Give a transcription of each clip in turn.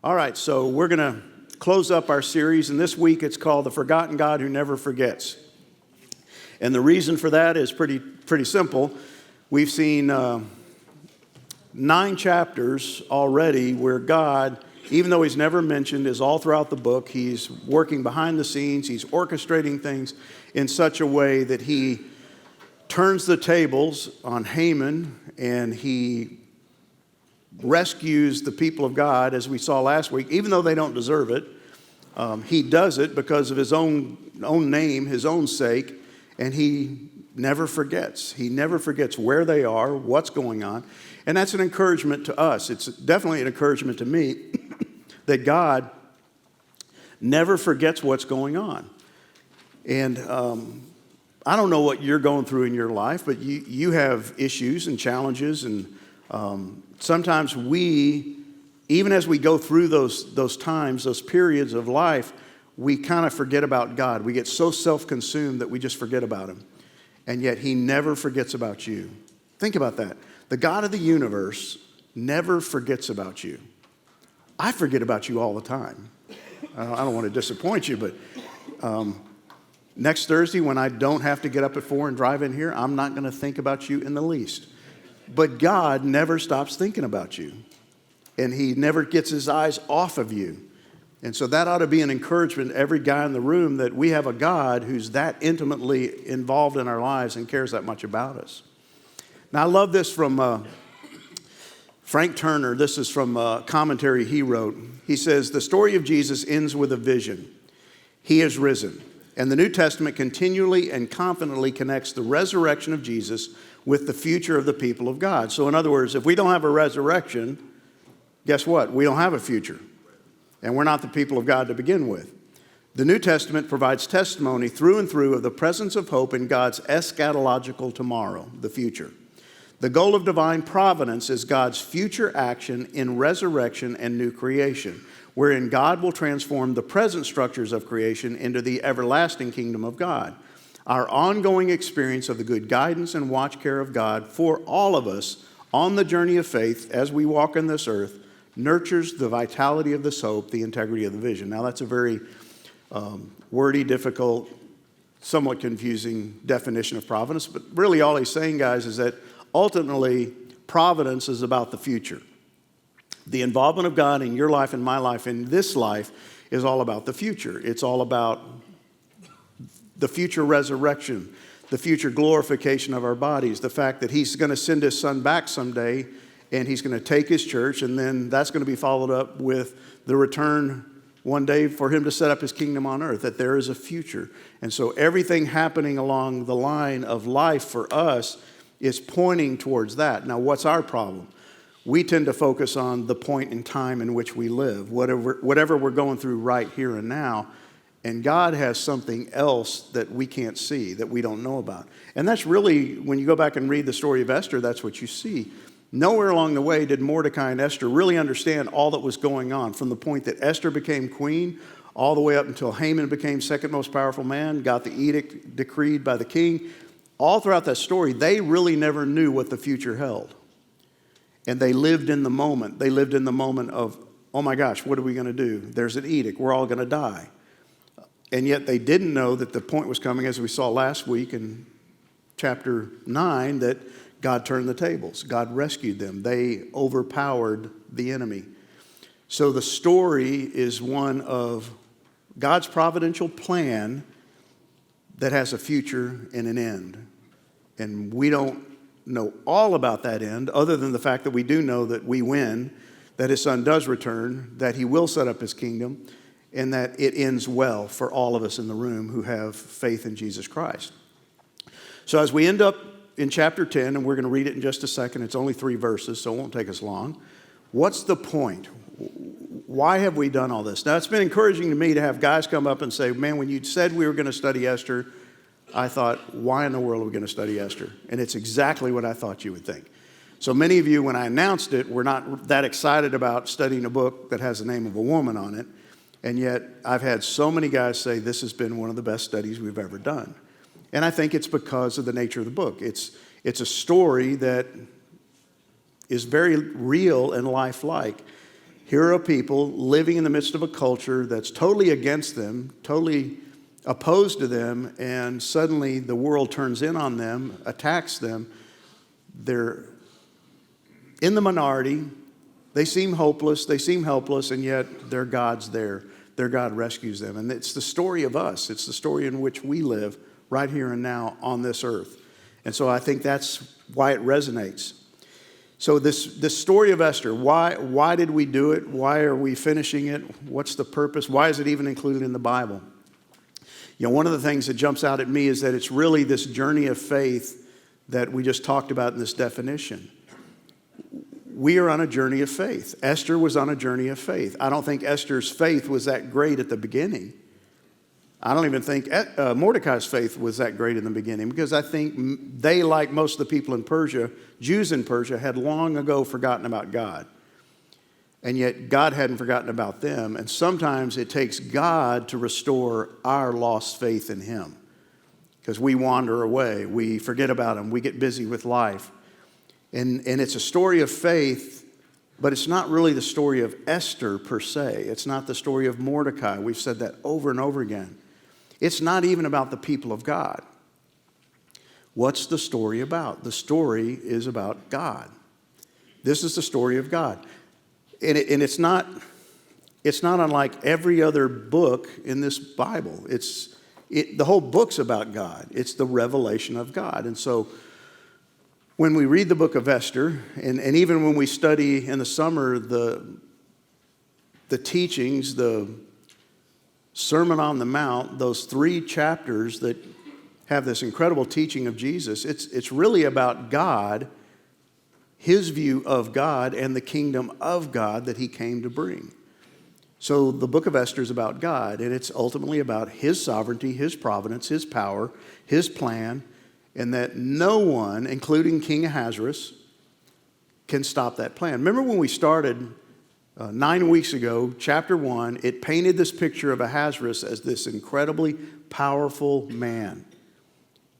All right, so we're going to close up our series, and this week it's called The Forgotten God Who Never Forgets. And the reason for that is pretty simple. We've seen 9 chapters already where God, even though he's never mentioned, is all throughout the book. He's working behind the scenes. He's orchestrating things in such a way that he turns the tables on Haman, and he rescues the people of God, as we saw last week, even though they don't deserve it. He does it because of his own name, his own sake, and he never forgets. He never forgets where they are, what's going on, and that's an encouragement to us. It's definitely an encouragement to me that God never forgets what's going on. And I don't know what you're going through in your life, but you have issues and challenges, and sometimes we, even as we go through those times, those periods of life, we kind of forget about God. We get so self-consumed that we just forget about him. And yet he never forgets about you. Think about that. The God of the universe never forgets about you. I forget about you all the time. I don't want to disappoint you, but next Thursday when I don't have to get up at 4 and drive in here, I'm not going to think about you in the least. But God never stops thinking about you. And he never gets his eyes off of you. And so that ought to be an encouragement to every guy in the room that we have a God who's that intimately involved in our lives and cares that much about us. Now, I love this from Frank Turner. This is from a commentary he wrote. He says, the story of Jesus ends with a vision. He is risen. And the New Testament continually and confidently connects the resurrection of Jesus with the future of the people of God. So in other words, if we don't have a resurrection, guess what? We don't have a future. And we're not the people of God to begin with. The New Testament provides testimony through and through of the presence of hope in God's eschatological tomorrow, the future. The goal of divine providence is God's future action in resurrection and new creation, wherein God will transform the present structures of creation into the everlasting kingdom of God. Our ongoing experience of the good guidance and watch care of God for all of us on the journey of faith as we walk on this earth nurtures the vitality of this hope, the integrity of the vision. Now, that's a very wordy, difficult, somewhat confusing definition of providence, but really all he's saying, guys, is that ultimately providence is about the future. The involvement of God in your life and my life, in this life, is all about the future. It's all about the future resurrection, the future glorification of our bodies, the fact that he's going to send his son back someday, and he's going to take his church, and then that's going to be followed up with the return one day for him to set up his kingdom on earth, that there is a future. And so everything happening along the line of life for us is pointing towards that. Now, what's our problem? We tend to focus on the point in time in which we live, whatever we're going through right here and now. And God has something else that we can't see, that we don't know about. And that's really, when you go back and read the story of Esther, that's what you see. Nowhere along the way did Mordecai and Esther really understand all that was going on, from the point that Esther became queen all the way up until Haman became second most powerful man, got the edict decreed by the king. All throughout that story, they really never knew what the future held. And they lived in the moment. They lived in the moment of, oh my gosh, what are we going to do? There's an edict. We're all going to die. And yet they didn't know that the point was coming, as we saw last week in chapter 9, that God turned the tables. God rescued them. They overpowered the enemy. So the story is one of God's providential plan that has a future and an end. And we don't know all about that end, other than the fact that we do know that we win, that his son does return, that he will set up his kingdom, and that it ends well for all of us in the room who have faith in Jesus Christ. So as we end up in chapter 10, and we're going to read it in just a second, it's only 3 verses, so it won't take us long. What's the point? Why have we done all this? Now, it's been encouraging to me to have guys come up and say, man, when you said we were going to study Esther, I thought, why in the world are we going to study Esther? And it's exactly what I thought you would think. So many of you, when I announced it, were not that excited about studying a book that has the name of a woman on it. And yet, I've had so many guys say this has been one of the best studies we've ever done. And I think it's because of the nature of the book. It's a story that is very real and lifelike. Here are people living in the midst of a culture that's totally against them, totally opposed to them, and suddenly the world turns in on them, attacks them. They're in the minority. They seem hopeless, they seem helpless, and yet their God's there. Their God rescues them. And it's the story of us. It's the story in which we live right here and now on this earth. And so I think that's why it resonates. So this story of Esther, why did we do it? Why are we finishing it? What's the purpose? Why is it even included in the Bible? You know, one of the things that jumps out at me is that it's really this journey of faith that we just talked about in this definition. We are on a journey of faith. Esther was on a journey of faith. I don't think Esther's faith was that great at the beginning. I don't even think Mordecai's faith was that great in the beginning, because I think they, like most of the people in Persia, Jews in Persia, had long ago forgotten about God. And yet God hadn't forgotten about them. And sometimes it takes God to restore our lost faith in Him, because we wander away. We forget about Him. We get busy with life. And it's a story of faith, but it's not really the story of Esther per se. It's not the story of Mordecai. We've said that over and over again. It's not even about the people of God. What's the story about? The story is about God. This is the story of God. And it's not unlike every other book in this Bible. The whole book's about God. It's the revelation of God. And so when we read the book of Esther, and even when we study in the summer the teachings, the Sermon on the Mount, those 3 chapters that have this incredible teaching of Jesus, it's really about God, His view of God, and the kingdom of God that He came to bring. So the book of Esther is about God, and it's ultimately about His sovereignty, His providence, His power, His plan, and that no one, including King Ahasuerus, can stop that plan. Remember when we started 9 weeks ago, chapter 1, it painted this picture of Ahasuerus as this incredibly powerful man,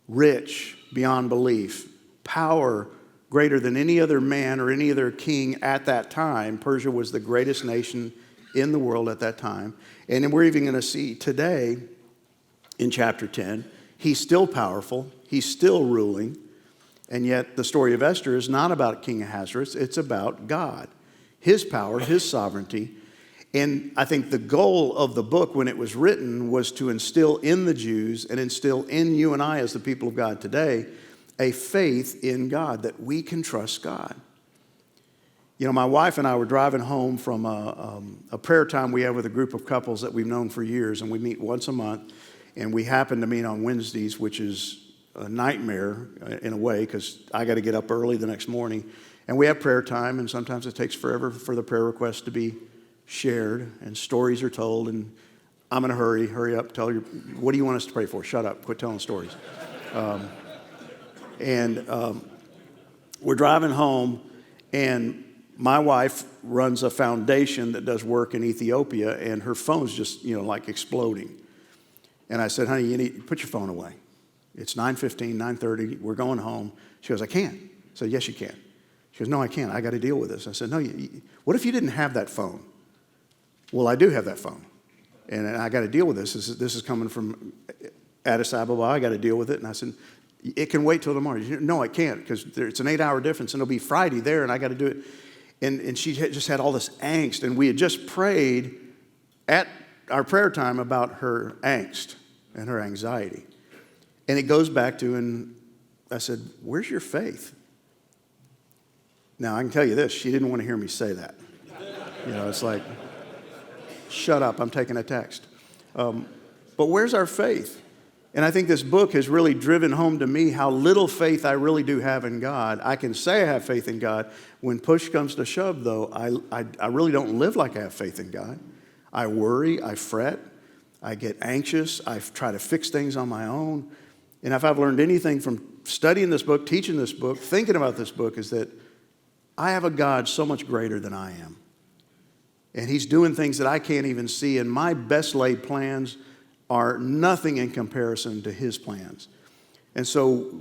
rich beyond belief, power greater than any other man or any other king at that time. Persia was the greatest nation in the world at that time. And we're even going to see today in chapter 10, he's still powerful, he's still ruling, and yet the story of Esther is not about King Ahasuerus, it's about God, His power, His sovereignty. And I think the goal of the book when it was written was to instill in the Jews and instill in you and I as the people of God today a faith in God, that we can trust God. You know, my wife and I were driving home from a prayer time we have with a group of couples that we've known for years, and we meet once a month, and we happen to meet on Wednesdays, which is a nightmare in a way, because I got to get up early the next morning. And we have prayer time, and sometimes it takes forever for the prayer requests to be shared, and stories are told, and I'm in a hurry up, tell you, what do you want us to pray for? Shut up, quit telling stories. We're driving home, and my wife runs a foundation that does work in Ethiopia, and her phone's just, like exploding. And I said, honey, you need to put your phone away. It's 9:15, 9:30, we're going home. She goes, I can't. I said, yes, you can. She goes, no, I can't. I got to deal with this. I said, no, what if you didn't have that phone? Well, I do have that phone, and I got to deal with this. This is coming from Addis Ababa. I got to deal with it. And I said, it can wait till tomorrow. No, I can't, because it's an 8-hour difference, and it'll be Friday there, and I got to do it. And she just had all this angst, and we had just prayed at our prayer time about her angst and her anxiety. And it goes back to, and I said, where's your faith? Now, I can tell you this, she didn't want to hear me say that. It's like, shut up, I'm taking a text. But where's our faith? And I think this book has really driven home to me how little faith I really do have in God. I can say I have faith in God. When push comes to shove, though, I really don't live like I have faith in God. I worry, I fret, I get anxious, I try to fix things on my own. And if I've learned anything from studying this book, teaching this book, thinking about this book, is that I have a God so much greater than I am. And He's doing things that I can't even see, and my best laid plans are nothing in comparison to His plans. And so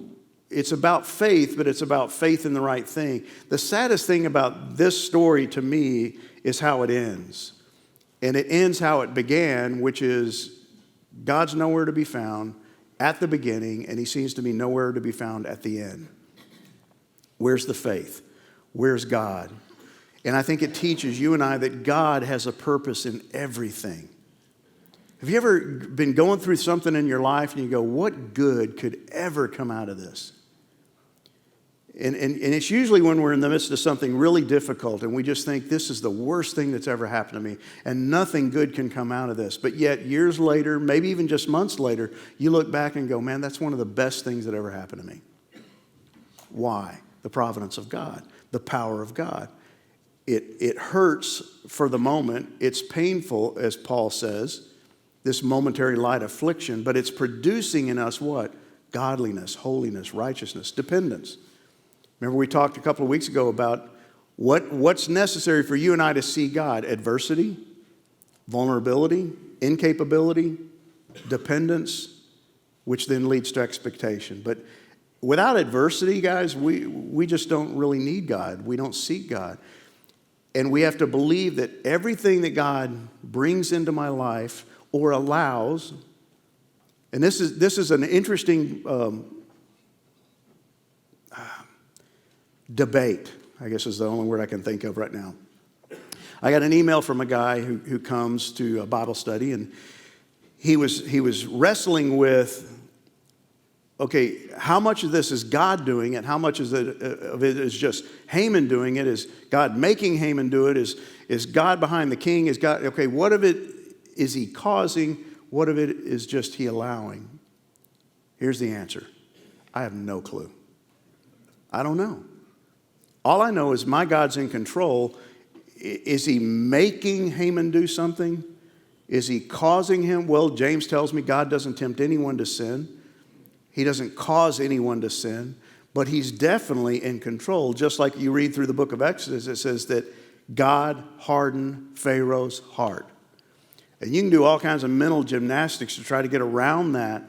it's about faith, but it's about faith in the right thing. The saddest thing about this story to me is how it ends. And it ends how it began, which is God's nowhere to be found at the beginning, and he seems to be nowhere to be found at the end. Where's the faith? Where's God? And I think it teaches you and I that God has a purpose in everything. Have you ever been going through something in your life and you go, what good could ever come out of this? And it's usually when we're in the midst of something really difficult and we just think this is the worst thing that's ever happened to me and nothing good can come out of this. But yet years later, maybe even just months later, you look back and go, man, that's one of the best things that ever happened to me. Why? The providence of God, the power of God. It hurts for the moment. It's painful, as Paul says, this momentary light affliction, but it's producing in us what? Godliness, holiness, righteousness, dependence. Remember we talked a couple of weeks ago about what's necessary for you and I to see God? Adversity, vulnerability, incapability, dependence, which then leads to expectation. But without adversity, guys, we just don't really need God. We don't seek God. And we have to believe that everything that God brings into my life or allows, and this is an interesting debate, I guess is the only word I can think of right now. I got an email from a guy who comes to a Bible study, and he was wrestling with, okay, how much of this is God doing it? How much of it is just Haman doing it? Is God making Haman do it? Is God behind the king? Is God, okay, what of it is he causing? What of it is just he allowing? Here's the answer. I have no clue. I don't know. All I know is my God's in control. Is he making Haman do something? Is he causing him? Well, James tells me God doesn't tempt anyone to sin. He doesn't cause anyone to sin, but he's definitely in control. Just like you read through the book of Exodus, it says that God hardened Pharaoh's heart. And you can do all kinds of mental gymnastics to try to get around that,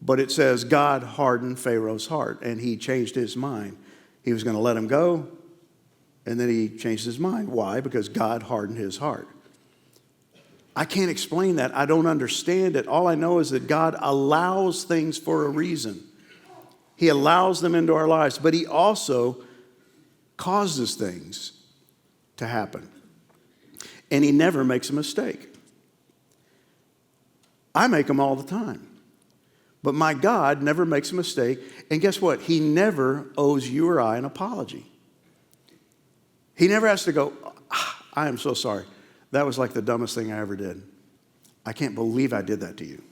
but it says God hardened Pharaoh's heart, and he changed his mind. He was going to let him go, and then he changed his mind. Why? Because God hardened his heart. I can't explain that. I don't understand it. All I know is that God allows things for a reason. He allows them into our lives, but he also causes things to happen. And he never makes a mistake. I make them all the time. But my God never makes a mistake. And guess what? He never owes you or I an apology. He never has to go, I am so sorry. That was like the dumbest thing I ever did. I can't believe I did that to you.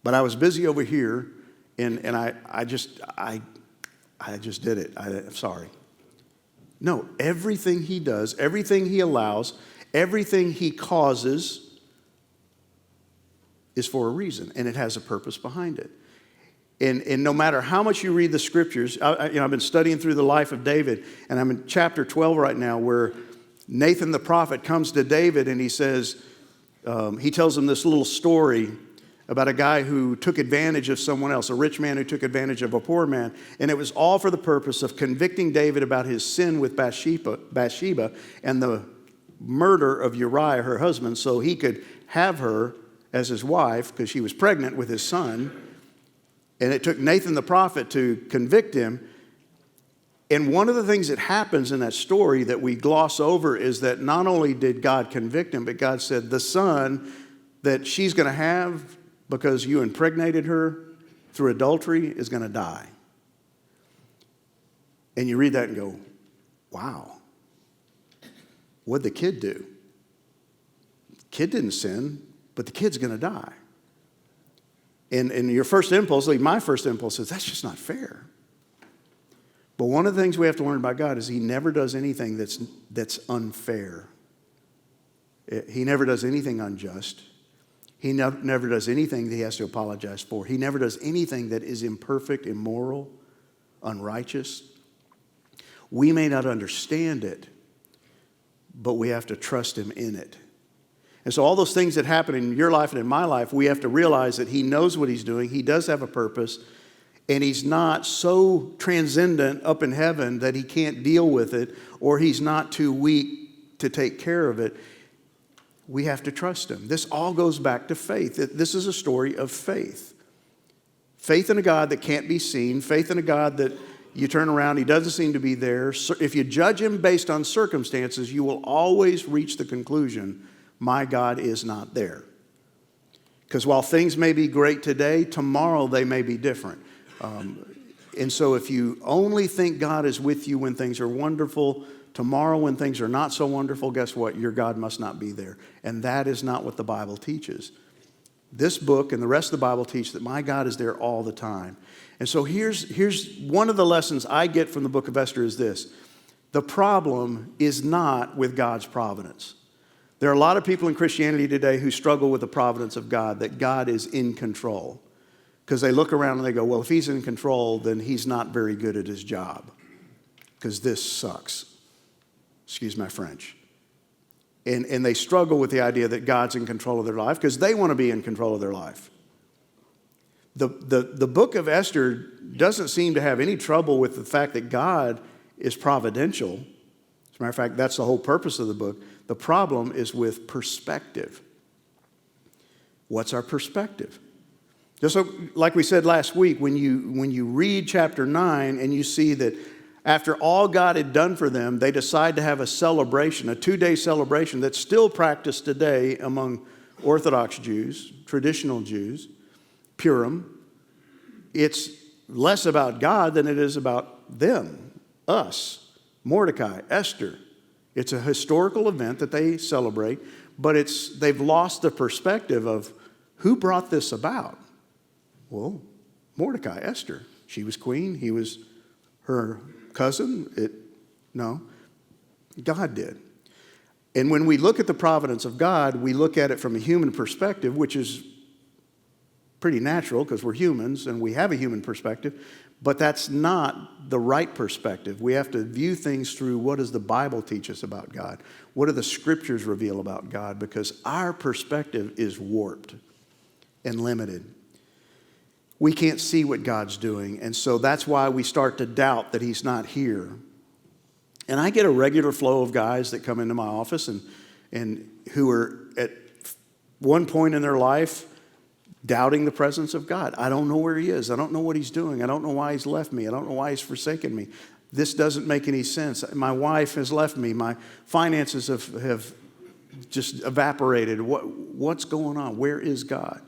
But I was busy over here, and I just did it. I'm sorry. No, everything he does, everything he allows, everything he causes is for a reason, and it has a purpose behind it. And no matter how much you read the scriptures, I've been studying through the life of David, and I'm in chapter 12 right now, where Nathan the prophet comes to David and he says, he tells him this little story about a guy who took advantage of someone else, a rich man who took advantage of a poor man. And it was all for the purpose of convicting David about his sin with Bathsheba and the murder of Uriah, her husband, so he could have her as his wife because she was pregnant with his son. And it took Nathan the prophet to convict him. And one of the things that happens in that story that we gloss over is that not only did God convict him, but God said the son that she's going to have because you impregnated her through adultery is going to die. And you read that and go, wow, what'd the kid do? The kid didn't sin, but the kid's going to die. And your first impulse, like my first impulse is, that's just not fair. But one of the things we have to learn about God is he never does anything that's unfair. He never does anything unjust. He never does anything that he has to apologize for. He never does anything that is imperfect, immoral, unrighteous. We may not understand it, but we have to trust him in it. And so all those things that happen in your life and in my life, we have to realize that he knows what he's doing. He does have a purpose. and he's not so transcendent up in heaven that he can't deal with it, or he's not too weak to take care of it. We have to trust him. This all goes back to faith. This is a story of faith. Faith in a God that can't be seen, faith in a God that you turn around, he doesn't seem to be there. If you judge him based on circumstances, you will always reach the conclusion, my God is not there. Because while things may be great today, tomorrow they may be different. And so if you only think God is with you when things are wonderful, tomorrow when things are not so wonderful, guess what? Your God must not be there. And that is not what the Bible teaches. This book and the rest of the Bible teach that my God is there all the time. And so here's one of the lessons I get from the book of Esther is this. The problem is not with God's providence. There are a lot of people in Christianity today who struggle with the providence of God, that God is in control. Because they look around and they go, well, if he's in control, then he's not very good at his job. Because this sucks. Excuse my French. And they struggle with the idea that God's in control of their life because they want to be in control of their life. The book of Esther doesn't seem to have any trouble with the fact that God is providential. As a matter of fact, that's the whole purpose of the book. The problem is with perspective. What's our perspective? Just so, like we said last week, when you read chapter 9 and you see that after all God had done for them, they decide to have a celebration, a 2-day celebration that's still practiced today among Orthodox Jews, traditional Jews, Purim. It's less about God than it is about them, us, Mordecai, Esther. It's a historical event that they celebrate, but they've lost the perspective of who brought this about. Well, Mordecai, Esther. She was queen. He was her cousin. No, God did. And when we look at the providence of God, we look at it from a human perspective, which is pretty natural because we're humans and we have a human perspective, but that's not the right perspective. We have to view things through what does the Bible teach us about God? What do the scriptures reveal about God? Because our perspective is warped and limited. We can't see what God's doing, and so that's why we start to doubt that he's not here. And I get a regular flow of guys that come into my office and who are at one point in their life doubting the presence of God. I don't know where he is. I don't know what he's doing. I don't know why he's left me. I don't know why he's forsaken me. This doesn't make any sense. My wife has left me. My finances have just evaporated. What's going on? Where is God?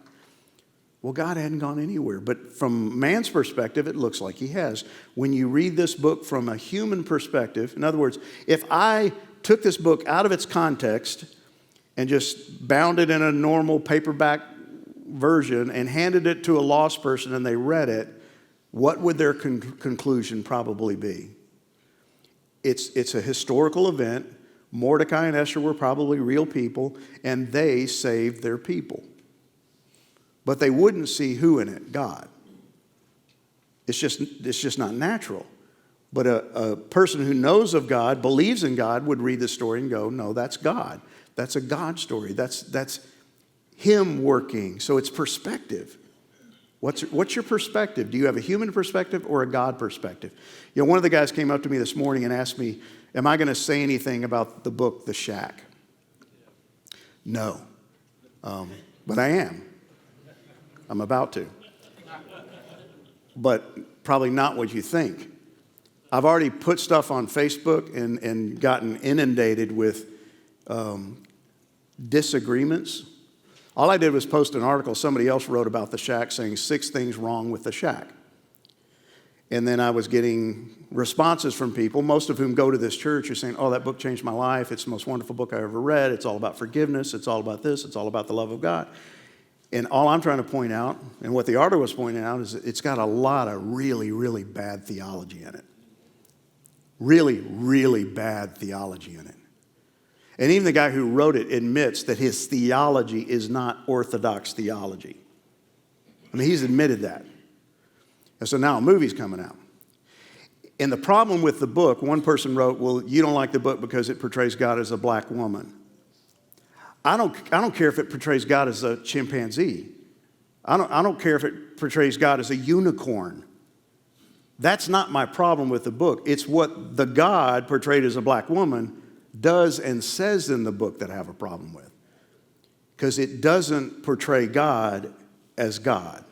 Well, God hadn't gone anywhere. But from man's perspective, it looks like he has. When you read this book from a human perspective, in other words, if I took this book out of its context and just bound it in a normal paperback version and handed it to a lost person and they read it, what would their conclusion probably be? It's a historical event. Mordecai and Esther were probably real people, and they saved their people. But they wouldn't see who in it? God. It's just not natural. But a person who knows of God, believes in God, would read this story and go, no, that's God. That's a God story. That's him working. So it's perspective. What's your perspective? Do you have a human perspective or a God perspective? You know, one of the guys came up to me this morning and asked me, am I going to say anything about the book, The Shack? No. But I am. I'm about to. But probably not what you think. I've already put stuff on Facebook and gotten inundated with disagreements. All I did was post an article somebody else wrote about the Shack saying 6 things wrong with the Shack. And then I was getting responses from people, most of whom go to this church, who are saying, oh, that book changed my life. It's the most wonderful book I ever read. It's all about forgiveness. It's all about this. It's all about the love of God. And all I'm trying to point out, and what the article was pointing out, is it's got a lot of really, really bad theology in it. Really, really bad theology in it. And even the guy who wrote it admits that his theology is not orthodox theology. I mean, he's admitted that. And so now a movie's coming out. And the problem with the book, one person wrote, well, you don't like the book because it portrays God as a black woman. I don't care if it portrays God as a chimpanzee. I don't care if it portrays God as a unicorn. That's not my problem with the book. It's what the God portrayed as a black woman does and says in the book that I have a problem with. Because it doesn't portray God as God.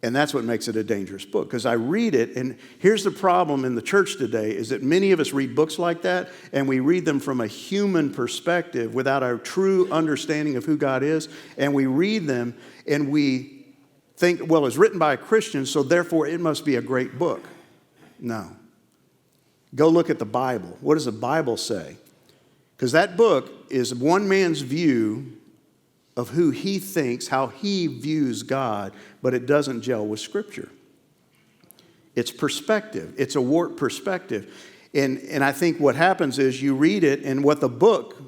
And that's what makes it a dangerous book. Because I read it, and here's the problem in the church today, is that many of us read books like that, and we read them from a human perspective without our true understanding of who God is. And we read them, and we think, well, it's written by a Christian, so therefore it must be a great book. No. Go look at the Bible. What does the Bible say? Because that book is one man's view of who he thinks, how he views God, but it doesn't gel with Scripture. It's perspective. It's a warped perspective. And I think what happens is you read it, and what the book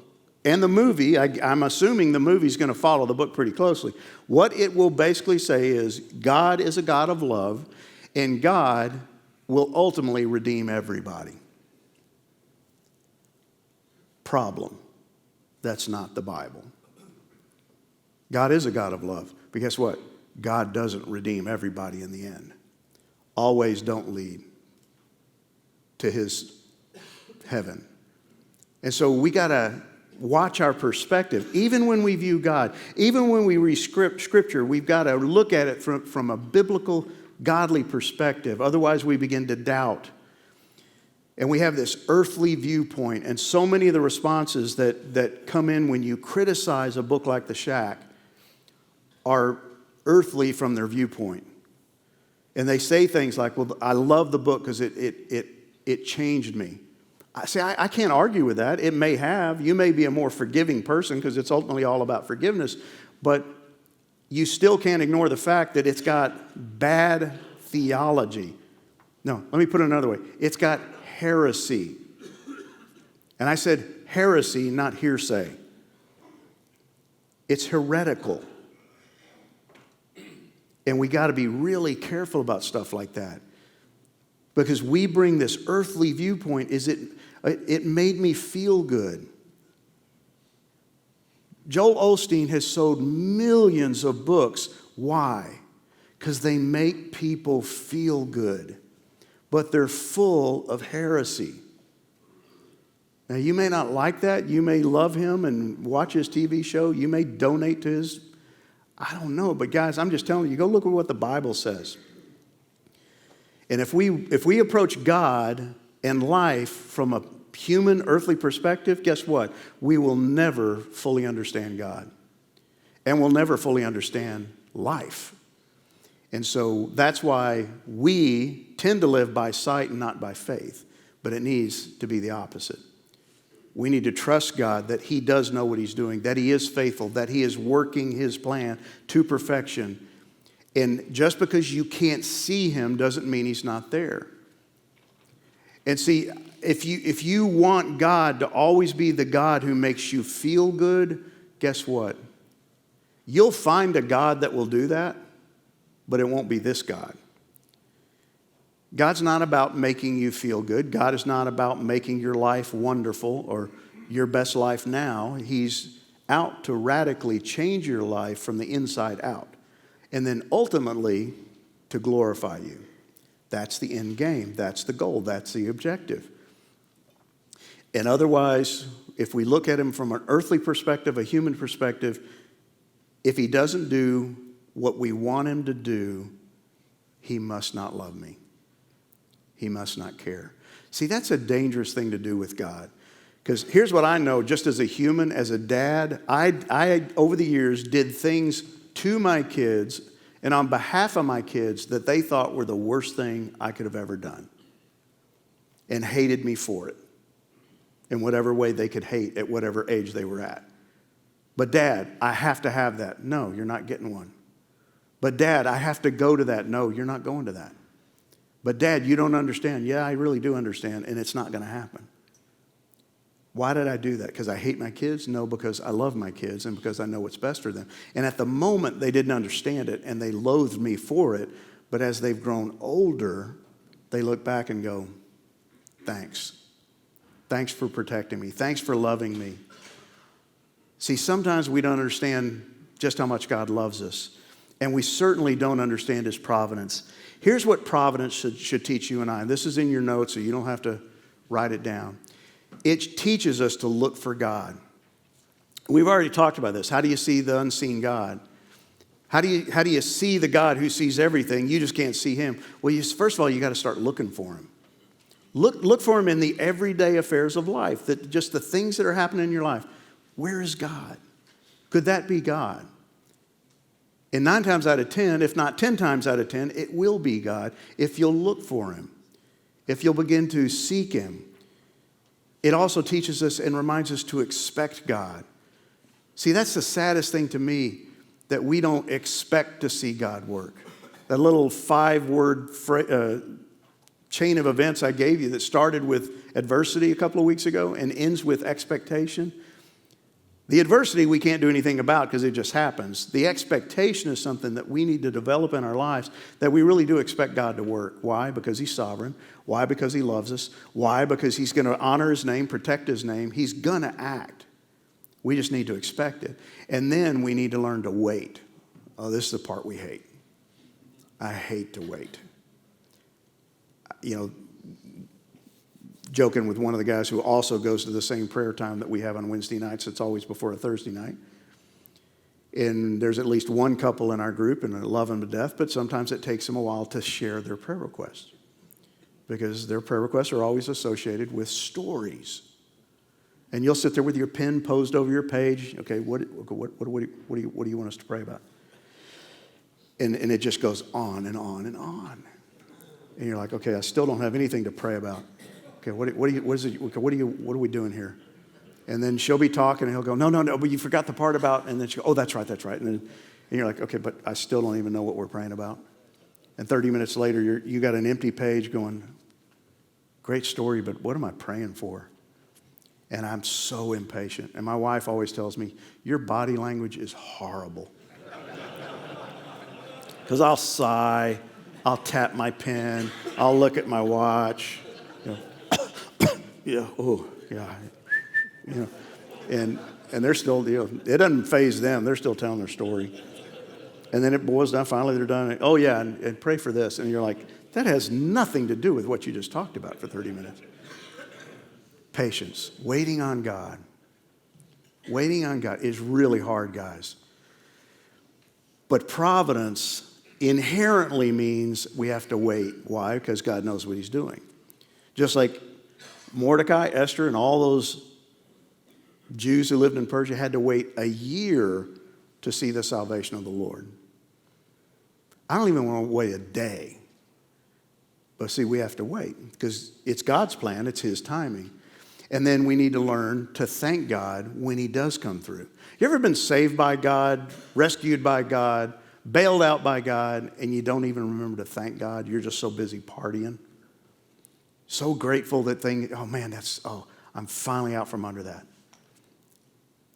and the movie, I'm assuming the movie's going to follow the book pretty closely. What it will basically say is God is a God of love, and God will ultimately redeem everybody. Problem. That's not the Bible. God is a God of love. But guess what? God doesn't redeem everybody in the end. Always don't lead to his heaven. And so we got to watch our perspective. Even when we view God, even when we read Scripture, we've got to look at it from a biblical, godly perspective. Otherwise, we begin to doubt. And we have this earthly viewpoint. And so many of the responses that come in when you criticize a book like The Shack are earthly from their viewpoint. And they say things like, well, I love the book because it changed me. I can't argue with that. It may have. You may be a more forgiving person because it's ultimately all about forgiveness. But you still can't ignore the fact that it's got bad theology. No, let me put it another way. It's got heresy. And I said heresy, not hearsay. It's heretical. And we got to be really careful about stuff like that. Because we bring this earthly viewpoint, it made me feel good. Joel Osteen has sold millions of books. Why? Because they make people feel good. But they're full of heresy. Now, you may not like that. You may love him and watch his TV show. You may donate to his, I don't know. But guys, I'm just telling you, go look at what the Bible says. And if we approach God and life from a human, earthly perspective, guess what? We will never fully understand God. And we'll never fully understand life. And so that's why we tend to live by sight and not by faith. But it needs to be the opposite. We need to trust God that he does know what he's doing, that he is faithful, that he is working his plan to perfection. And just because you can't see him doesn't mean he's not there. And see, if you want God to always be the God who makes you feel good, guess what? You'll find a God that will do that, but it won't be this God. God's not about making you feel good. God is not about making your life wonderful or your best life now. He's out to radically change your life from the inside out. And then ultimately to glorify you. That's the end game. That's the goal. That's the objective. And otherwise, if we look at him from an earthly perspective, a human perspective, if he doesn't do what we want him to do, he must not love me. He must not care. See, that's a dangerous thing to do with God. Because here's what I know, just as a human, as a dad, I over the years did things to my kids and on behalf of my kids that they thought were the worst thing I could have ever done. And hated me for it. In whatever way they could hate at whatever age they were at. But Dad, I have to have that. No, you're not getting one. But Dad, I have to go to that. No, you're not going to that. But Dad, you don't understand. Yeah, I really do understand, and it's not going to happen. Why did I do that? Because I hate my kids? No, because I love my kids and because I know what's best for them. And at the moment, they didn't understand it, and they loathed me for it. But as they've grown older, they look back and go, thanks. Thanks for protecting me. Thanks for loving me. See, sometimes we don't understand just how much God loves us. And we certainly don't understand his providence. Here's what providence should teach you and I. This is in your notes, so you don't have to write it down. It teaches us to look for God. We've already talked about this. How do you see the unseen God? How do you see the God who sees everything? You just can't see him. Well, first of all, you got to start looking for him. Look for him in the everyday affairs of life, just the things that are happening in your life. Where is God? Could that be God? And 9 times out of 10, if not 10 times out of 10, it will be God if you'll look for him, if you'll begin to seek him. It also teaches us and reminds us to expect God. See, that's the saddest thing to me, that we don't expect to see God work. That little 5-word chain of events I gave you that started with adversity a couple of weeks ago and ends with expectation. The adversity we can't do anything about because it just happens. The expectation is something that we need to develop in our lives, that we really do expect God to work. Why? Because he's sovereign. Why? Because he loves us. Why? Because he's going to honor his name, protect his name. He's going to act. We just need to expect it. And then we need to learn to wait. Oh, this is the part we hate. I hate to wait. You know, joking with one of the guys who also goes to the same prayer time that we have on Wednesday nights. It's always before a Thursday night. And there's at least one couple in our group, and I love them to death, but sometimes it takes them a while to share their prayer requests, because their prayer requests are always associated with stories. And you'll sit there with your pen posed over your page. Okay, what do you want us to pray about? And it just goes on and on and on. And you're like, okay, I still don't have anything to pray about. Okay, what are we doing here? And then she'll be talking, and he'll go, no, but you forgot the part about, and then she'll go, oh, that's right. And you're like, okay, but I still don't even know what we're praying about. And 30 minutes later, you got an empty page going, great story, but what am I praying for? And I'm so impatient. And my wife always tells me, your body language is horrible. Because I'll sigh, I'll tap my pen, I'll look at my watch. Yeah, oh, yeah. You know, and they're still, it doesn't faze them. They're still telling their story. And then it boils down, finally they're done. Oh, yeah, and pray for this. And you're like, that has nothing to do with what you just talked about for 30 minutes. Patience, waiting on God. Waiting on God is really hard, guys. But providence inherently means we have to wait. Why? Because God knows what he's doing. Just like Mordecai, Esther, and all those Jews who lived in Persia had to wait a year to see the salvation of the Lord. I don't even want to wait a day. But see, we have to wait because it's God's plan. It's his timing. And then we need to learn to thank God when he does come through. You ever been saved by God, rescued by God, bailed out by God, and you don't even remember to thank God? You're just so busy partying. So grateful that I'm finally out from under that.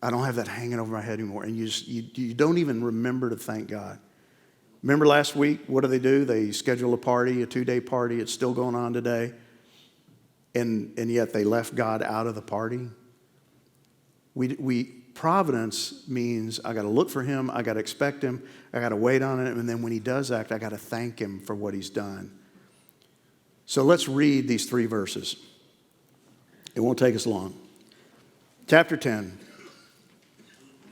I don't have that hanging over my head anymore. And you don't even remember to thank God. Remember last week, what do? They schedule a party, a 2-day party. It's still going on today. And yet they left God out of the party. Providence means I got to look for him, I got to expect him, I got to wait on him, and then when he does act, I got to thank him for what he's done. So let's read these 3 verses. It won't take us long. Chapter 10.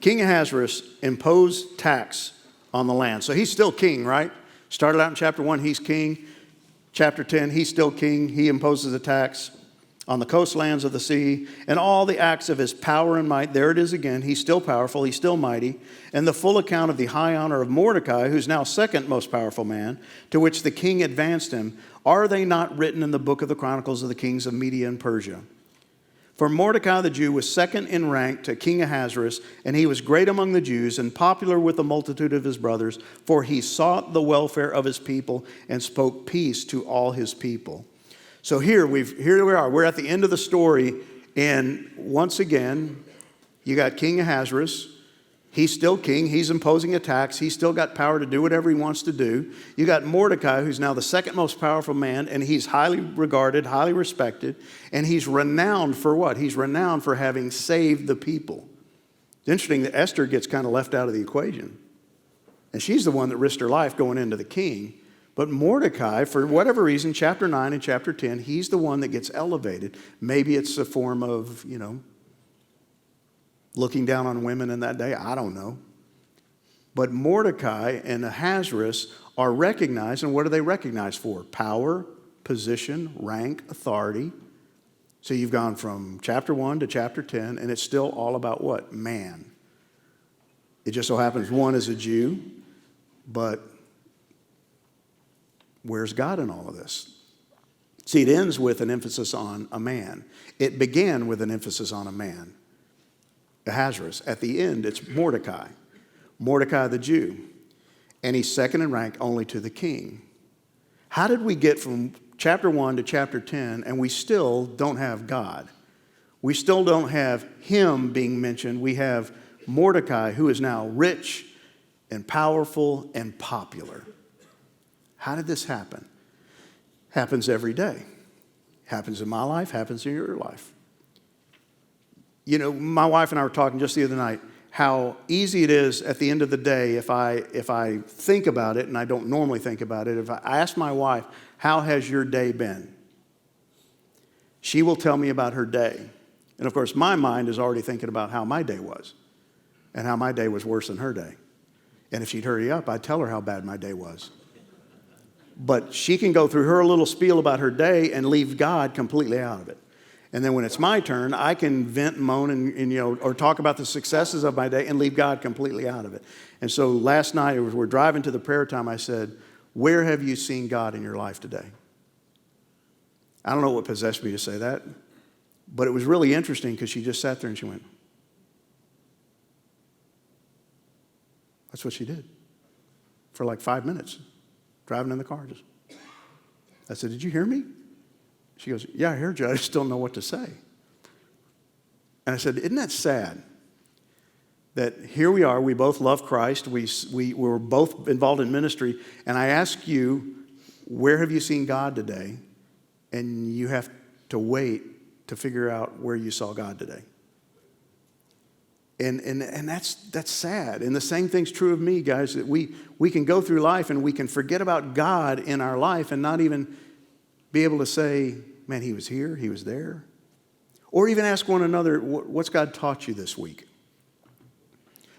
King Ahasuerus imposed tax on the land. So he's still king, right? Started out in chapter 1, he's king. Chapter 10, he's still king. He imposes a tax on the coastlands of the sea and all the acts of his power and might. There it is again. He's still powerful. He's still mighty. And the full account of the high honor of Mordecai, who's now second most powerful man, to which the king advanced him. Are they not written in the book of the Chronicles of the kings of Media and Persia? For Mordecai the Jew was second in rank to King Ahasuerus, and he was great among the Jews and popular with the multitude of his brothers, for he sought the welfare of his people and spoke peace to all his people. So here we are. We're at the end of the story, and once again, you got King Ahasuerus. He's still king. He's imposing a tax. He's still got power to do whatever he wants to do. You got Mordecai, who's now the second most powerful man, and he's highly regarded, highly respected, and he's renowned for what? He's renowned for having saved the people. It's interesting that Esther gets kind of left out of the equation. And she's the one that risked her life going into the king. But Mordecai, for whatever reason, chapter 9 and chapter 10, he's the one that gets elevated. Maybe it's a form of, looking down on women in that day. I don't know. But Mordecai and Ahasuerus are recognized, and what are they recognized for? Power, position, rank, authority. So you've gone from chapter 1 to chapter 10, and it's still all about what? Man. It just so happens one is a Jew, but where's God in all of this? See, it ends with an emphasis on a man. It began with an emphasis on a man, Ahasuerus. At the end, it's Mordecai. Mordecai the Jew. And he's second in rank only to the king. How did we get from chapter 1 to chapter 10 and we still don't have God? We still don't have him being mentioned. We have Mordecai, who is now rich and powerful and popular. How did this happen? Happens every day. Happens in my life, happens in your life. My wife and I were talking just the other night how easy it is at the end of the day if I think about it, and I don't normally think about it, if I ask my wife, how has your day been? She will tell me about her day. And of course, my mind is already thinking about how my day was and how my day was worse than her day. And if she'd hurry up, I'd tell her how bad my day was. But she can go through her little spiel about her day and leave God completely out of it. And then when it's my turn, I can vent and moan and or talk about the successes of my day and leave God completely out of it. And so last night, as we're driving to the prayer time, I said, where have you seen God in your life today? I don't know what possessed me to say that, but it was really interesting because she just sat there and she went, that's what she did for like 5 minutes, driving in the car. I said, did you hear me? She goes, yeah, I heard you. I just don't know what to say. And I said, isn't that sad that here we are, we both love Christ, we were both involved in ministry, and I ask you, where have you seen God today? And you have to wait to figure out where you saw God today. And that's sad. And the same thing's true of me, guys, that we can go through life and we can forget about God in our life and not even be able to say, man, he was here, he was there. Or even ask one another, what's God taught you this week?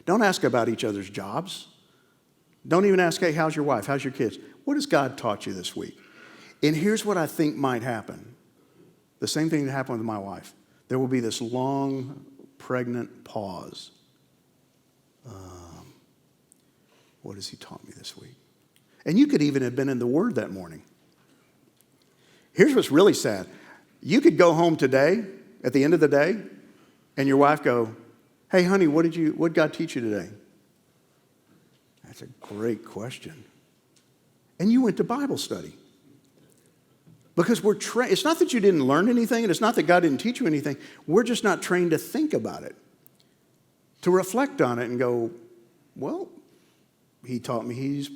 Don't ask about each other's jobs. Don't even ask, hey, how's your wife? How's your kids? What has God taught you this week? And here's what I think might happen. The same thing that happened with my wife. There will be this long, pregnant pause. What has he taught me this week? And you could even have been in the Word that morning. Here's what's really sad. You could go home today, at the end of the day, and your wife go, hey, honey, what did God teach you today? That's a great question. And you went to Bible study. Because we're trained. It's not that you didn't learn anything, and it's not that God didn't teach you anything. We're just not trained to think about it, to reflect on it and go, well, he taught me he's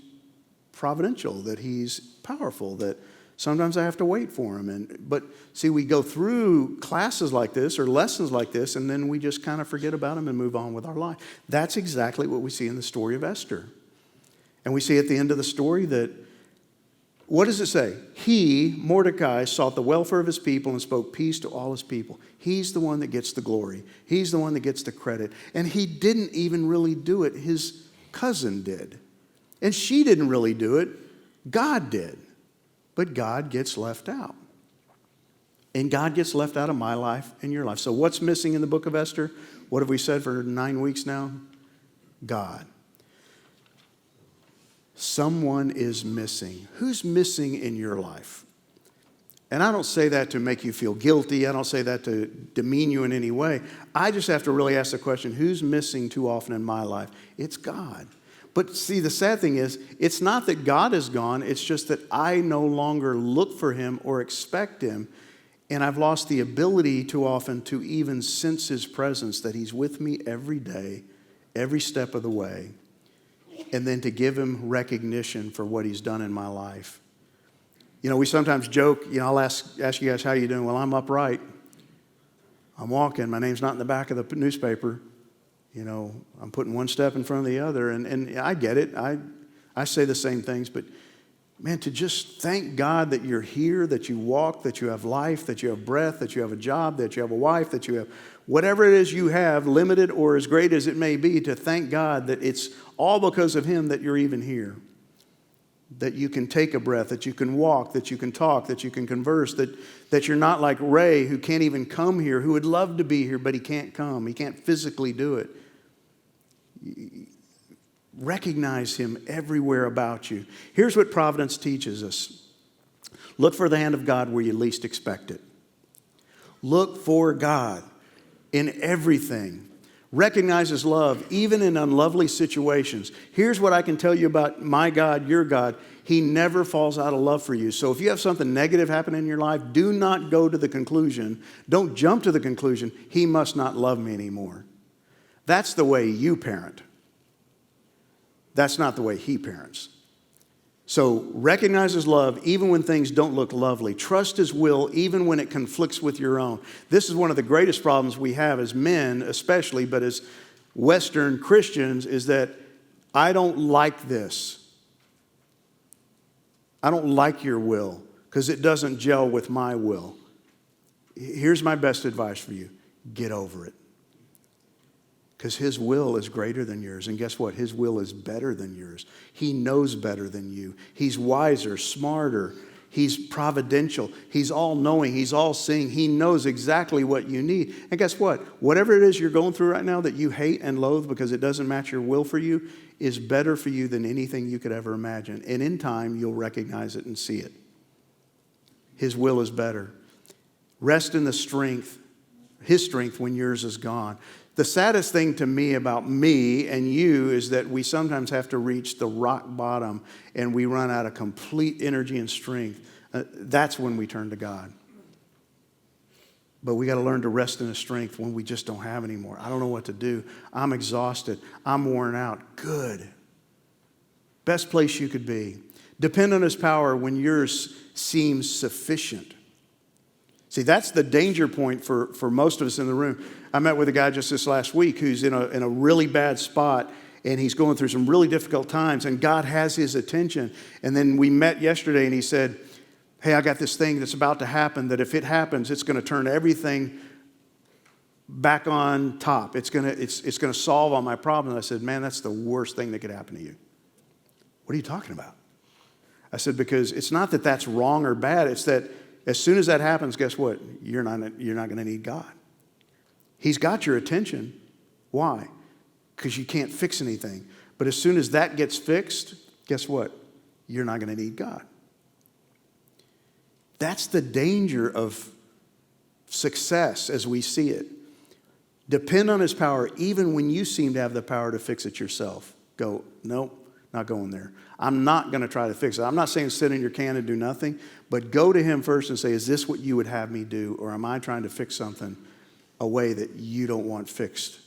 providential, that he's powerful, that sometimes I have to wait for him. But see, we go through classes like this or lessons like this, and then we just kind of forget about them and move on with our life. That's exactly what we see in the story of Esther. And we see at the end of the story that, what does it say? He, Mordecai, sought the welfare of his people and spoke peace to all his people. He's the one that gets the glory. He's the one that gets the credit. And he didn't even really do it. His cousin did. And she didn't really do it. God did. But God gets left out. And God gets left out of my life and your life. So what's missing in the book of Esther? What have we said for 9 weeks now? God. Someone is missing. Who's missing in your life? And I don't say that to make you feel guilty. I don't say that to demean you in any way. I just have to really ask the question, who's missing too often in my life? It's God. But see, the sad thing is, it's not that God is gone. It's just that I no longer look for him or expect him. And I've lost the ability too often to even sense his presence, that he's with me every day, every step of the way. And then to give him recognition for what he's done in my life. We sometimes joke, I'll ask you guys, how you doing? Well, I'm upright. I'm walking. My name's not in the back of the newspaper. I'm putting one step in front of the other. And I get it. I say the same things, but man, to just thank God that you're here, that you walk, that you have life, that you have breath, that you have a job, that you have a wife, that you have whatever it is you have, limited or as great as it may be, to thank God that it's all because of Him that you're even here. That you can take a breath, that you can walk, that you can talk, that you can converse, that you're not like Ray, who can't even come here, who would love to be here, but he can't come. He can't physically do it. Recognize Him everywhere about you. Here's what providence teaches us. Look for the hand of God where you least expect it. Look for God in everything. Recognize His love even in unlovely situations. Here's what I can tell you about my God, your God. He never falls out of love for you. So if you have something negative happen in your life, do not go to the conclusion. Don't jump to the conclusion, He must not love me anymore. That's the way you parent. That's not the way He parents. So recognize His love even when things don't look lovely. Trust His will even when it conflicts with your own. This is one of the greatest problems we have as men especially, but as Western Christians, is that I don't like this. I don't like your will because it doesn't gel with my will. Here's my best advice for you. Get over it. Because His will is greater than yours. And guess what? His will is better than yours. He knows better than you. He's wiser, smarter. He's providential. He's all-knowing. He's all-seeing. He knows exactly what you need. And guess what? Whatever it is you're going through right now that you hate and loathe because it doesn't match your will for you is better for you than anything you could ever imagine. And in time, you'll recognize it and see it. His will is better. Rest in the strength, His strength when yours is gone. The saddest thing to me about me and you is that we sometimes have to reach the rock bottom and we run out of complete energy and strength. That's when we turn to God. But we got to learn to rest in His strength when we just don't have any more. I don't know what to do. I'm exhausted. I'm worn out. Good. Best place you could be. Depend on His power when yours seems sufficient. See, that's the danger point for most of us in the room. I met with a guy just this last week who's in a really bad spot, and he's going through some really difficult times, and God has his attention. And then we met yesterday, and he said, hey, I got this thing that's about to happen that if it happens, it's going to turn everything back on top. It's going to solve all my problems. I said, man, that's the worst thing that could happen to you. What are you talking about? I said, because it's not that that's wrong or bad. It's that as soon as that happens, guess what? You're not going to need God. He's got your attention. Why? Because you can't fix anything. But as soon as that gets fixed, guess what? You're not going to need God. That's the danger of success as we see it. Depend on His power even when you seem to have the power to fix it yourself. Go, nope, not going there. I'm not going to try to fix it. I'm not saying sit in your can and do nothing, but go to Him first and say, is this what you would have me do? Or am I trying to fix something a way that you don't want fixed?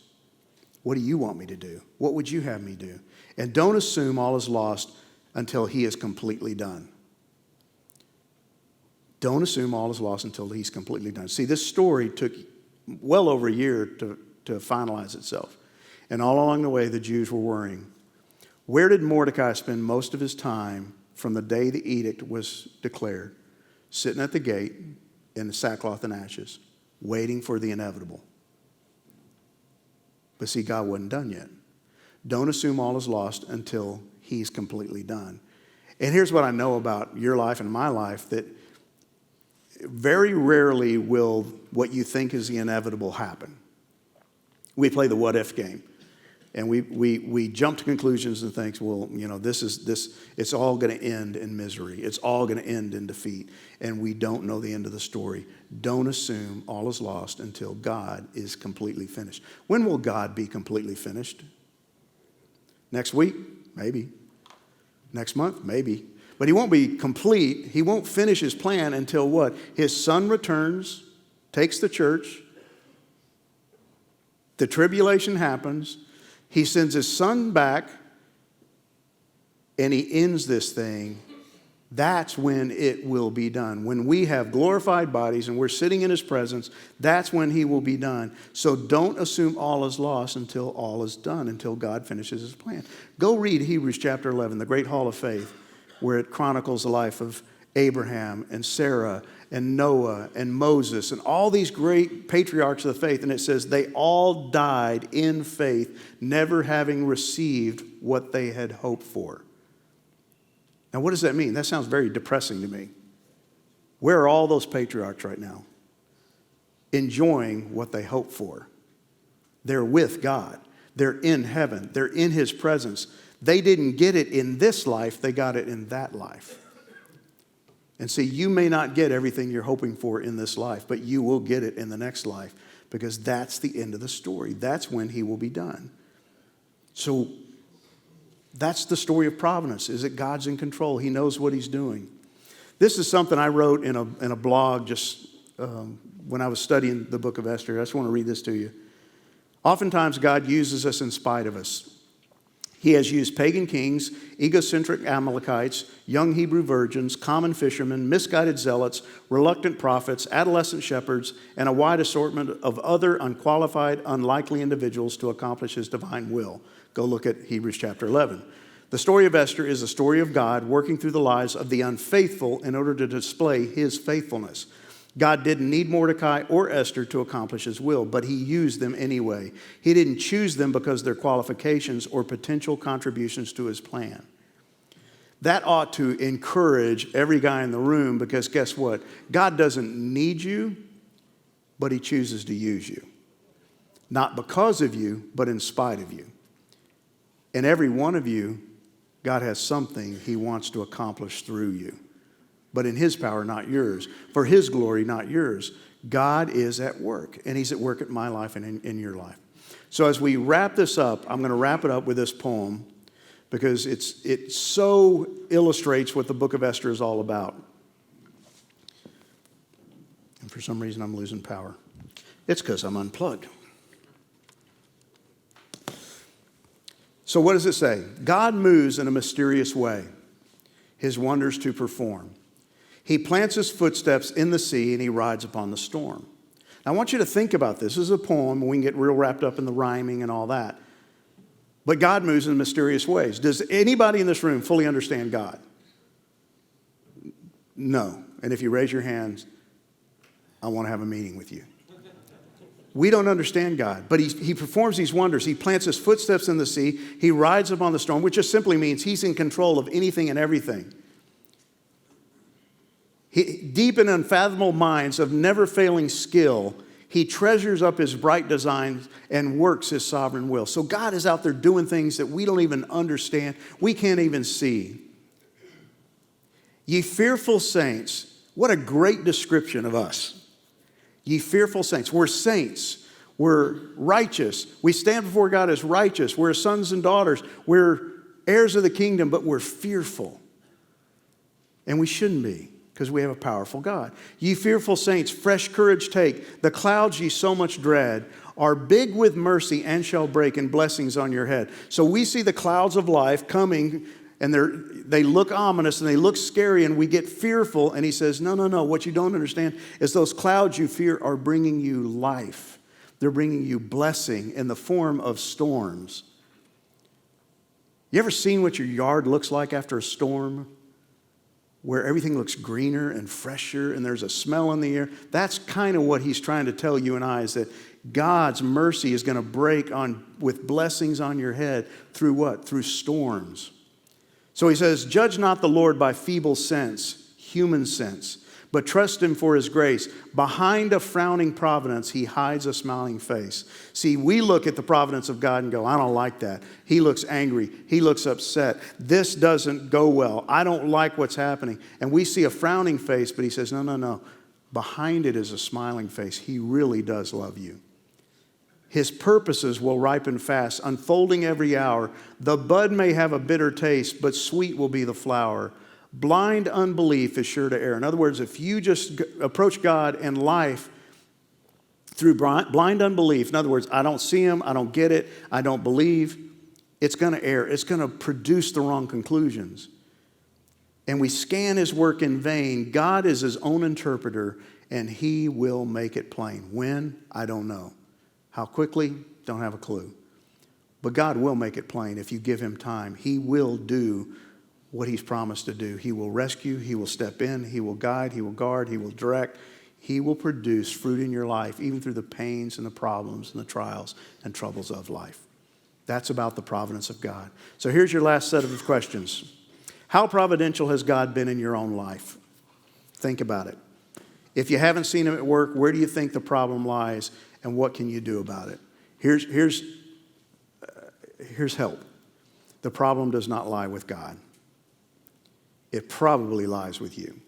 What do you want me to do? What would you have me do? And don't assume all is lost until He is completely done. Don't assume all is lost until He's completely done. See, this story took well over a year to finalize itself. And all along the way, the Jews were worrying. Where did Mordecai spend most of his time from the day the edict was declared? Sitting at the gate in the sackcloth and ashes, waiting for the inevitable. But see, God wasn't done yet. Don't assume all is lost until He's completely done. And here's what I know about your life and my life, that very rarely will what you think is the inevitable happen. We play the what if game. And we jump to conclusions and think, well, it's all going to end in misery. It's all going to end in defeat. And we don't know the end of the story. Don't assume all is lost until God is completely finished. When will God be completely finished? Next week? Maybe. Next month? Maybe. But He won't be complete. He won't finish His plan until what? His Son returns, takes the church. The tribulation happens. He sends His Son back, and He ends this thing, That's when it will be done. When we have glorified bodies and we're sitting in his presence, that's when he will be done. So don't assume all is lost until all is done, until God finishes his plan. Go read Hebrews chapter 11, the great hall of faith, where it chronicles the life of Abraham and Sarah and Noah and Moses and all these great patriarchs of the faith. And it says they all died in faith, never having received what they had hoped for. Now, what does that mean? That sounds very depressing to me. Where are all those patriarchs right now? Enjoying what they hope for. They're with God. They're in heaven. They're in his presence. They didn't get it in this life. They got it in that life. And see, you may not get everything you're hoping for in this life, but you will get it in the next life, because that's the end of the story. That's when he will be done. So that's the story of providence, is that God's in control. He knows what he's doing. This is something I wrote in a blog just when I was studying the book of Esther. I just want to read this to you. Oftentimes, God uses us in spite of us. He has used pagan kings, egocentric Amalekites, young Hebrew virgins, common fishermen, misguided zealots, reluctant prophets, adolescent shepherds, and a wide assortment of other unqualified, unlikely individuals to accomplish his divine will. Go look at Hebrews chapter 11. The story of Esther is a story of God working through the lives of the unfaithful in order to display his faithfulness. God didn't need Mordecai or Esther to accomplish his will, but he used them anyway. He didn't choose them because of their qualifications or potential contributions to his plan. That ought to encourage every guy in the room, because guess what? God doesn't need you, but he chooses to use you. Not because of you, but in spite of you. And every one of you, God has something he wants to accomplish through you. But in his power, not yours. For his glory, not yours. God is at work. And he's at work in my life and in your life. So as we wrap this up, I'm going to wrap it up with this poem, because it so illustrates what the book of Esther is all about. And for some reason, I'm losing power. It's because I'm unplugged. So what does it say? God moves in a mysterious way, his wonders to perform. He plants his footsteps in the sea and he rides upon the storm. Now, I want you to think about this. This is a poem. We can get real wrapped up in the rhyming and all that. But God moves in mysterious ways. Does anybody in this room fully understand God? No. And if you raise your hands, I want to have a meeting with you. We don't understand God, but he performs these wonders. He plants his footsteps in the sea. He rides upon the storm, which just simply means he's in control of anything and everything. Deep in unfathomable minds of never-failing skill, he treasures up his bright designs and works his sovereign will. So God is out there doing things that we don't even understand. We can't even see. Ye fearful saints, what a great description of us. Ye fearful saints. We're saints. We're righteous. We stand before God as righteous. We're sons and daughters. We're heirs of the kingdom, but we're fearful. And we shouldn't be, because we have a powerful God. Ye fearful saints, fresh courage take. The clouds ye so much dread are big with mercy and shall break, and blessings on your head. So we see the clouds of life coming, and they look ominous and they look scary, and we get fearful. And he says, no. What you don't understand is those clouds you fear are bringing you life. They're bringing you blessing in the form of storms. You ever seen what your yard looks like after a storm? Where everything looks greener and fresher and there's a smell in the air. That's kind of what he's trying to tell you and I, is that God's mercy is going to break on with blessings on your head through what? Through storms. So he says, judge not the Lord by feeble sense, human sense, but trust him for his grace. Behind a frowning providence, he hides a smiling face. See, we look at the providence of God and go, I don't like that. He looks angry. He looks upset. This doesn't go well. I don't like what's happening. And we see a frowning face, but he says, no. Behind it is a smiling face. He really does love you. His purposes will ripen fast, unfolding every hour. The bud may have a bitter taste, but sweet will be the flower. Blind unbelief is sure to err. In other words, if you just approach God and life through blind unbelief, in other words, I don't see him, I don't get it, I don't believe, it's going to err. It's going to produce the wrong conclusions. and we scan his work in vain, God is his own interpreter, and he will make it plain. When? I don't know. How quickly? Don't have a clue. But God will make it plain if you give him time. He will do what he's promised to do. He will rescue, he will step in, he will guide, he will guard, he will direct. He will produce fruit in your life, even through the pains and the problems and the trials and troubles of life. That's about the providence of God. So here's your last set of questions. How providential has God been in your own life? Think about it. If you haven't seen him at work, where do you think the problem lies, and what can you do about it? Here's help. The problem does not lie with God. It probably lies with you.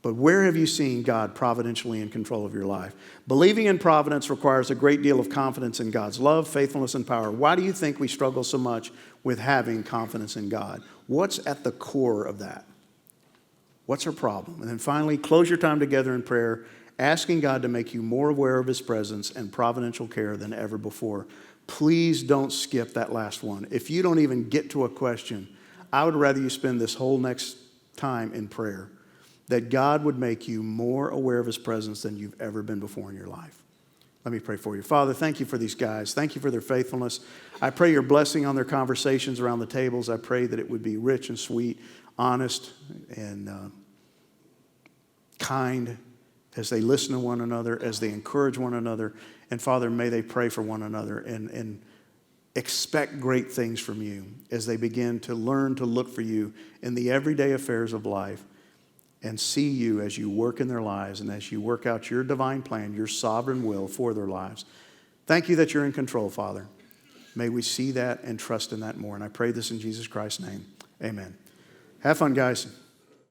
But where have you seen God providentially in control of your life? Believing in providence requires a great deal of confidence in God's love, faithfulness, and power. Why do you think we struggle so much with having confidence in God? What's at the core of that? What's our problem? And then finally, close your time together in prayer, asking God to make you more aware of his presence and providential care than ever before. Please don't skip that last one. If you don't even get to a question, I would rather you spend this whole next time in prayer, that God would make you more aware of his presence than you've ever been before in your life. Let me pray for you. Father, thank you for these guys. Thank you for their faithfulness. I pray your blessing on their conversations around the tables. I pray that it would be rich and sweet, honest and kind as they listen to one another, as they encourage one another. And Father, may they pray for one another and expect great things from you as they begin to learn to look for you in the everyday affairs of life and see you as you work in their lives and as you work out your divine plan, your sovereign will for their lives. Thank you that you're in control, Father. May we see that and trust in that more. And I pray this in Jesus Christ's name. Amen. Have fun, guys.